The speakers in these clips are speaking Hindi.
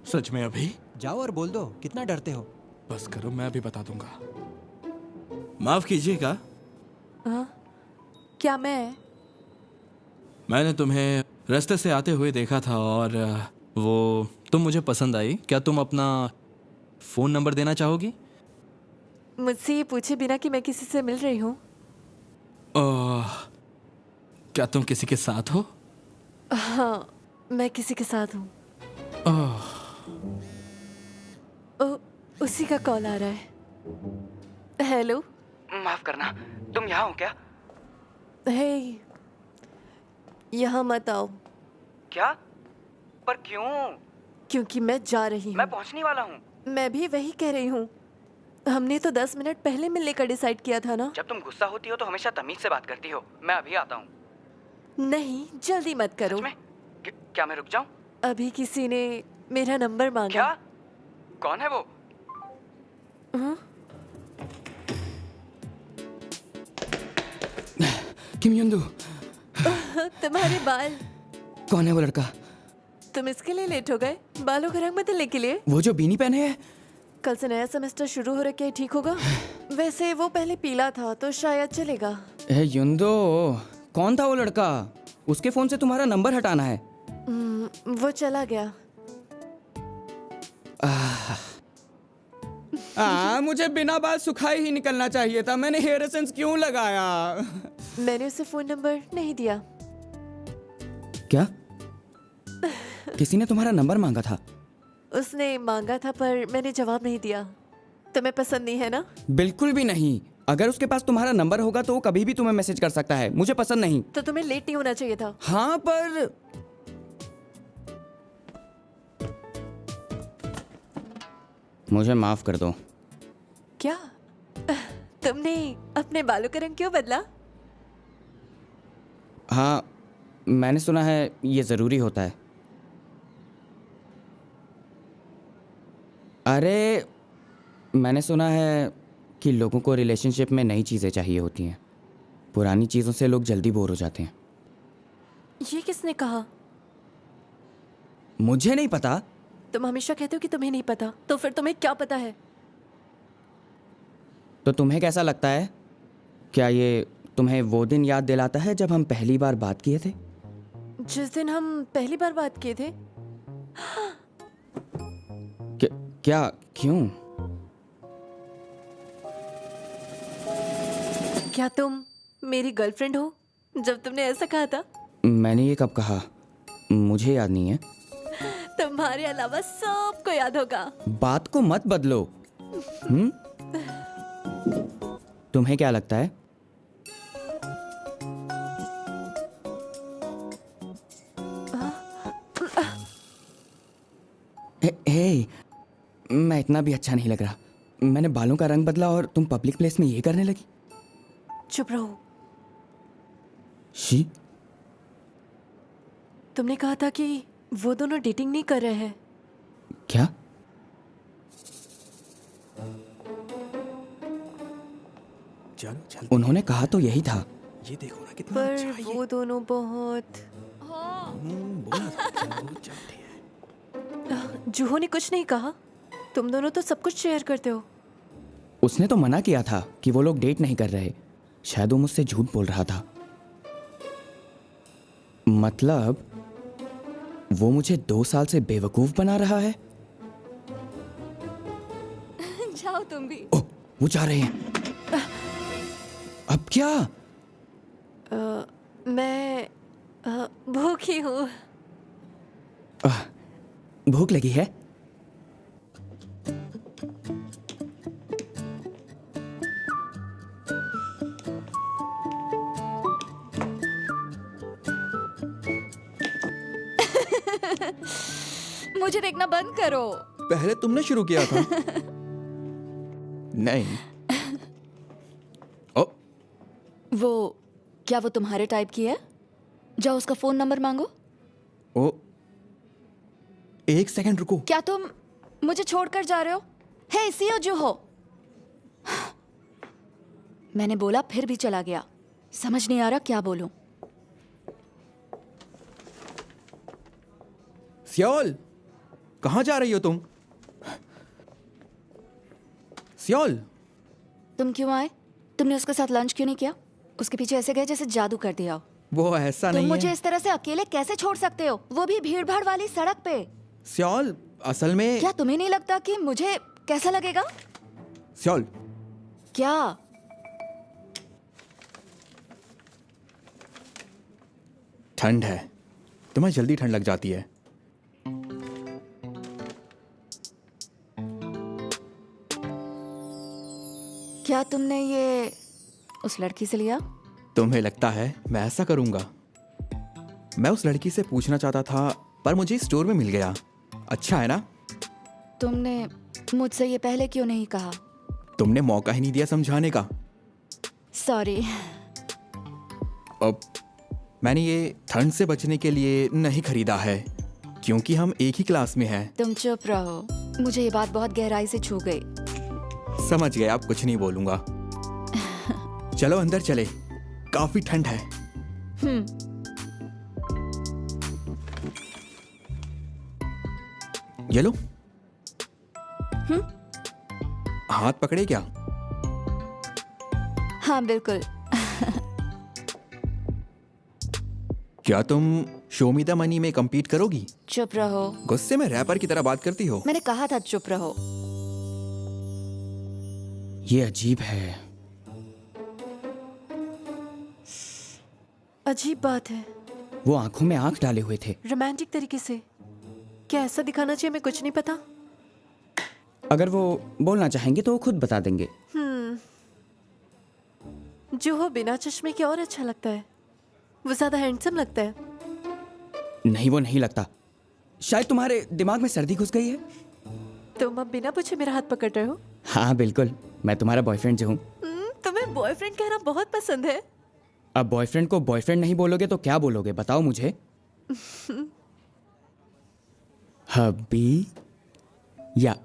सच में अभी? जाओ और बोल दो, कितना डरते हो? बस करो, मैं अभी बता दूंगा। माफ कीजिएगा, हाँ? क्या मैं? मैंने तुम्हें रास्ते से आते हुए देखा था और वो तुम मुझे पसंद आई। क्या तुम अपना फोन नंबर देना चाहोगी? मुझसे ये पूछे बिना कि मैं किसी से मिल रही हूँ? क्या तुम किसी के साथ हो? हाँ, मैं किसी के साथ हूँ। उसी का कॉल आ रहा है। हेलो। माफ करना, तुम यहाँ हो क्या? हे, यहाँ मत आओ। क्या? पर क्यों? क्योंकि मैं जा रही मैं हूँ। पहुँचने वाला हूँ। मैं भी वही कह रही हूँ। हमने तो 10 मिनट पहले मिलने का डिसाइड किया था ना? जब तुम गुस्सा होती हो तो हमेशा तमीज से बात करती हो। मैं अभी आता हूँ। नहीं, जल्दी मत करो। सच में? क्या मैं रुक जाऊँ? अभी किसी ने मेरा नंबर मांगा। क्या? कौन है वो? हाँ? किम युंदू, तुम्हारे बाल। कौन है वो लड़का? तुम इसके लिए लेट हो गए? बालों का रंग बदलने के लिए? वो जो बीनी पहने है? कल से नया सेमेस्टर शुरू हो रहा है, ठीक होगा? वैसे वो पहले पीला था तो शायद चलेगा। ए युंदो, कौन था वो लड़का? उसके फोन से तुम्हारा नंबर हटाना है। वो चला गया। मुझे बिना बाल सुखाए ही निकलना चाहिए था। मैंने हेयर एसेंस क्यों लगाया? मैंने उसे फोन नंबर नहीं दिया। क्या? किसी ने तुम्हारा नंबर मांगा था? उसने मांगा था पर मैंने जवाब नहीं दिया। तुम्हें पसंद नहीं है ना? बिल्कुल भी नहीं। अगर उसके पास तुम्हारा नंबर होगा तो वो कभी भी तुम्हें मैसेज कर सकता है। मुझे पसंद नहीं। तो तुम्हें लेट नहीं होना चाहिए था। हाँ, पर मुझे माफ कर दो। क्या? तुमने अपने बालों का रंग क्यों बदला? हाँ, मैंने सुना है ये जरूरी होता है। अरे, मैंने सुना है कि लोगों को रिलेशनशिप में नई चीज़ें चाहिए होती हैं। पुरानी चीज़ों से लोग जल्दी बोर हो जाते हैं। ये किसने कहा? मुझे नहीं पता। तुम हमेशा कहते हो कि तुम्हें नहीं पता, तो फिर तुम्हें क्या पता है? तो तुम्हें कैसा लगता है? क्या ये तुम्हें वो दिन याद दिलाता है जब हम पहली बार बात किए थे? जिस दिन हम पहली बार बात किए थे? क्या? क्यों? क्या तुम मेरी गर्लफ्रेंड हो जब तुमने ऐसा कहा था? मैंने ये कब कहा? मुझे याद नहीं है। तुम्हारे अलावा सबको याद होगा। बात को मत बदलो। तुम्हें क्या लगता है? हे, मैं इतना भी अच्छा नहीं लग रहा। मैंने बालों का रंग बदला और तुम पब्लिक प्लेस में ये करने लगी। चुप रहो। शी, तुमने कहा था कि वो दोनों डेटिंग नहीं कर रहे हैं। क्या? चलो चल। उन्होंने कहा तो यही था। ये देखो ना कितना पर अच्छा है ये। वो दोनों बहुत। बोला था चलो चलते हैं। जूहो ने कुछ नहीं कहा। तुम दोनों तो सब कुछ शेयर करते हो। उसने तो मना किया था कि वो लोग डेट नहीं कर रहे। शायद वो मुझसे झूठ बोल रहा था। मतलब वो मुझे 2 साल से बेवकूफ बना रहा है। जाओ तुम भी। ओह, वो जा रहे हैं। अब क्या? मैं भूखी हूँ। भूख लगी है? मुझे देखना बंद करो। पहले तुमने शुरू किया था। नहीं। ओ, क्या वो तुम्हारे टाइप की है? जाओ उसका फोन नंबर मांगो। ओ, एक सेकंड रुको। क्या तुम मुझे छोड़कर जा रहे हो? हे सीओ जूहो। मैंने बोला फिर भी चला गया। समझ नहीं आ रहा क्या बोलूं। सियोल, कहाँ जा रही हो तुम? सियोल, तुम क्यों आए? तुमने उसके साथ लंच क्यों नहीं किया? उसके पीछे ऐसे गए जैसे जादू कर दिया हो। वो ऐसा तुम नहीं मुझे है। इस तरह से अकेले कैसे छोड़ सकते हो, वो भी भीड़ भाड़ वाली सड़क पे? सियोल, असल में क्या तुम्हें नहीं लगता कि मुझे कैसा लगेगा? सियोल, क्या? ठंड है, तुम्हें जल्दी ठंड लग जाती है। क्या तुमने ये उस लड़की से लिया? तुम्हें लगता है मैं ऐसा करूंगा? मैं उस लड़की से पूछना चाहता था, पर मुझे स्टोर में मिल गया। अच्छा है ना? तुमने मुझसे ये पहले क्यों नहीं कहा? तुमने मौका ही नहीं दिया समझाने का। सॉरी। अब मैंने ये ठंड से बचने के लिए नहीं खरीदा है, क्योंकि हम एक ही क्लास में हैं। तुम चुप रहो, मुझे ये बात बहुत गहराई से छू गई। समझ गए, अब कुछ नहीं बोलूंगा। चलो अंदर चले, काफी ठंड है। ये लो। हाथ पकड़े क्या? हाँ बिल्कुल। क्या तुम शो मी द मनी में compete करोगी? चुप रहो। गुस्से में रैपर की तरह बात करती हो। मैंने कहा था चुप रहो। ये अजीब है। अजीब बात है, वो आंखों में आंख डाले हुए थे। रोमांटिक तरीके से। क्या ऐसा दिखाना चाहिए? मैं कुछ नहीं पता। अगर वो बोलना चाहेंगे तो वो खुद बता देंगे। जो हो बिना चश्मे के और अच्छा लगता है। वो ज्यादा हैंडसम लगता है। नहीं, वो नहीं लगता। शायद तुम्हारे दिमाग में सर्दी घुस गई है। तुम अब बिना पूछे मेरा हाथ पकड़ रहे हो? हाँ बिल्कुल, मैं तुम्हारा बॉयफ्रेंड जो हूँ। तुम्हें बॉयफ्रेंड कहना बहुत पसंद है। अब बॉयफ्रेंड को बॉयफ्रेंड नहीं बोलोगे तो क्या बोलोगे, बताओ मुझे। हब्बी या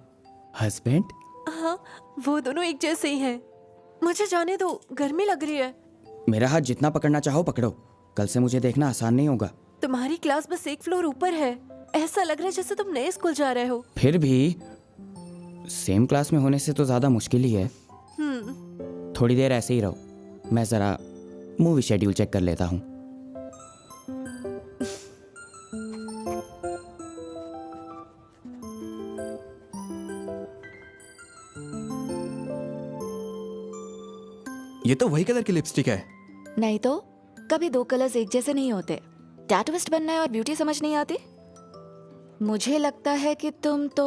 हस्बैंड? हाँ, वो दोनों एक जैसे ही हैं। मुझे जाने दो, गर्मी लग रही है। मेरा हाथ जितना पकड़ना चाहो पकड़ो। कल से मुझे देखना आसान नहीं होगा। तुम्हारी क्लास बस एक फ्लोर ऊपर है। ऐसा लग रहा है जैसे तुम नए स्कूल जा रहे हो। फिर भी सेम क्लास में होने से तो ज्यादा मुश्किल ही है। थोड़ी देर ऐसे ही रहो, मैं जरा मूवी शेड्यूल चेक कर लेता हूँ। ये तो वही कलर की लिपस्टिक है। नहीं तो कभी दो कलर्स एक जैसे नहीं होते। टैटूइस्ट बनना है और ब्यूटी समझ नहीं आती। मुझे लगता है कि तुम तो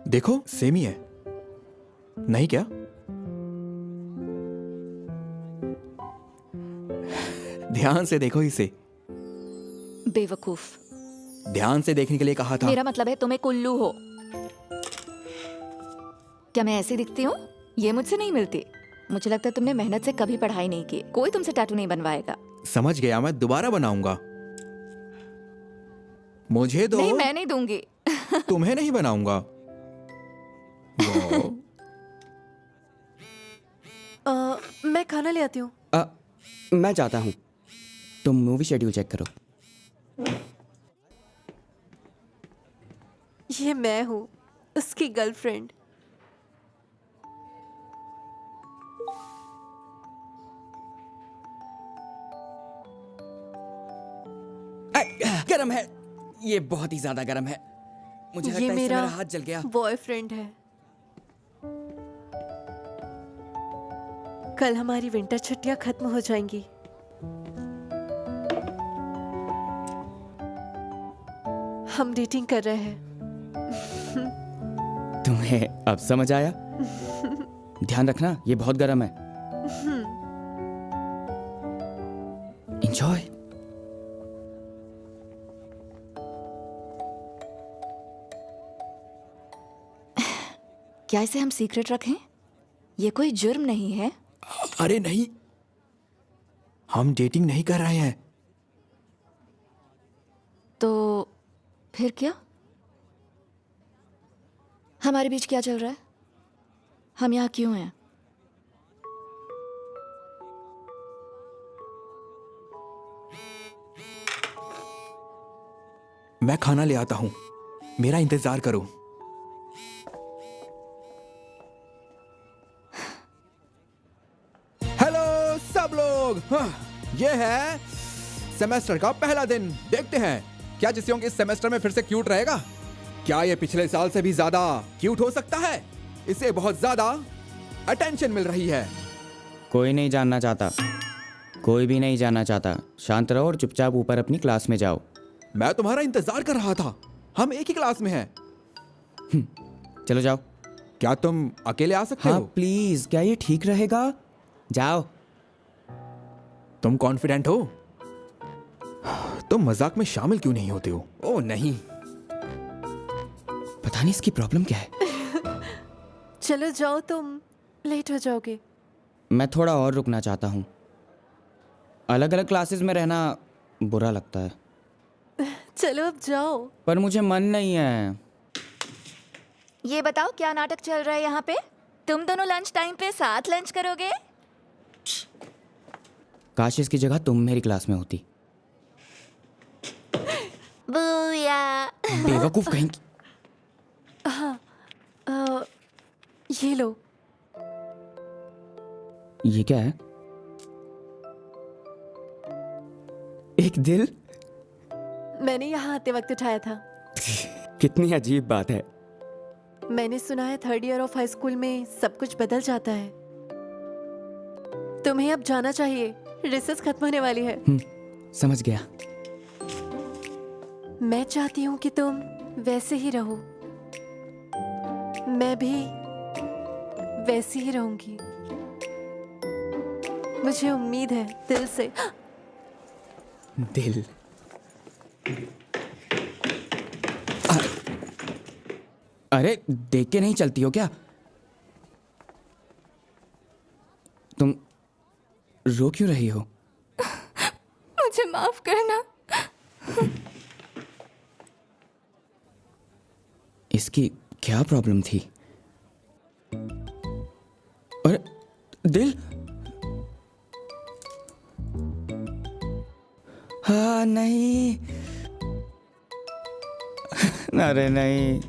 देखो सेम ही है, नहीं क्या? ध्यान से देखो इसे। बेवकूफ। ध्यान से देखने के लिए कहा था। मेरा मतलब है तुम एक उल्लू हो। क्या मैं ऐसी दिखती हूँ? ये मुझसे नहीं मिलती। मुझे लगता है तुमने मेहनत से कभी पढ़ाई नहीं की। कोई तुमसे टैटू नहीं बनवाएगा। समझ गया, मैं दोबारा बनाऊंगा। मुझे दो। नहीं, मैं नहीं दूंगी। तुम्हें नहीं बनाऊंगा। वाह। मैं खाना ले आती हूँ। मैं चाहता हूँ तुम मूवी शेड्यूल चेक करो। ये मैं हूँ, उसकी गर्लफ्रेंड। गरम है, ये बहुत ही ज्यादा गरम है। मुझे लगता ये है इससे मेरा मेरा हाथ जल गया। बॉयफ्रेंड है। कल हमारी विंटर छुट्टियां खत्म हो जाएंगी। हम डेटिंग कर रहे हैं। तुम्हें अब समझ आया? ध्यान रखना, ये बहुत गर्म है। इंजॉय। क्या इसे हम सीक्रेट रखें? ये कोई जुर्म नहीं है। अरे नहीं, हम डेटिंग नहीं कर रहे हैं। तो फिर क्या? हमारे बीच क्या चल रहा है? हम यहाँ क्यों हैं? मैं खाना ले आता हूँ, मेरा इंतजार करो। हेलो सब लोग, ये है सेमेस्टर का पहला दिन। देखते हैं क्या जिसयोंग इस सेमेस्टर में फिर से क्यूट रहेगा। क्या ये पिछले साल से भी ज्यादा क्यूट हो सकता है? इसे बहुत ज्यादा अटेंशन मिल रही है। कोई नहीं जानना चाहता, कोई भी नहीं जानना चाहता। शांत रहो और चुपचाप ऊपर अपनी क्लास में जाओ। मैं तुम्हारा इंतजार कर रहा था, हम एक ही क्लास में हैं। चलो जाओ। क्या तुम अकेले आ सकते हाँ हो? प्लीज, क्या ये ठीक रहेगा? जाओ। तुम कॉन्फिडेंट हो? तुम मजाक में शामिल क्यों नहीं होते हो? ओह नहीं, पता नहीं इसकी प्रॉब्लम क्या है। चलो जाओ, तुम लेट हो जाओगे। मैं थोड़ा और रुकना चाहता हूँ। अलग अलग क्लासेस में रहना बुरा लगता है, चलो अब जाओ। पर मुझे मन नहीं है। ये बताओ क्या नाटक चल रहा है यहाँ पे? तुम दोनों लंच टाइम पे साथ लंच करोगे? काश इसकी जगह तुम मेरी क्लास में होती। बूया। बेवकूफ कहीं की। ये लो। ये क्या है? एक दिल? मैंने यहाँ आते वक्त उठाया था। कितनी अजीब बात है। मैंने सुना है 3rd year of high school में सब कुछ बदल जाता है। तुम्हें अब जाना चाहिए, रिसेस खत्म होने वाली है। समझ गया। मैं चाहती हूँ कि तुम वैसे ही रहो, मैं भी वैसी ही रहूंगी। मुझे उम्मीद है दिल से। दिल। अरे देख के नहीं चलती हो क्या? तुम रो क्यों रही हो? मुझे माफ करना। इसकी क्या प्रॉब्लम थी? अरे दिल। हाँ नहीं। अरे नहीं।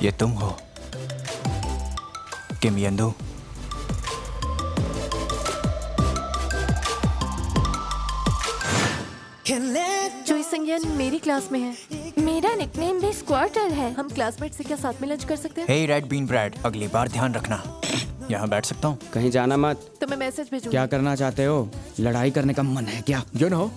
ये तुम हो किम यंदू? जोई संज्ञान मेरी क्लास में है। मेरा निकनेम भी स्क्वार्टल है। हम क्लासमेट से क्या साथ में लंच कर सकते हैं? हे रेड बीन ब्रेड, अगली बार ध्यान रखना। यहाँ बैठ सकता हूँ? कहीं जाना मत। तो मैं मैसेज भेजूंगी। क्या करना चाहते हो? लड़ाई करने का मन है क्या? You know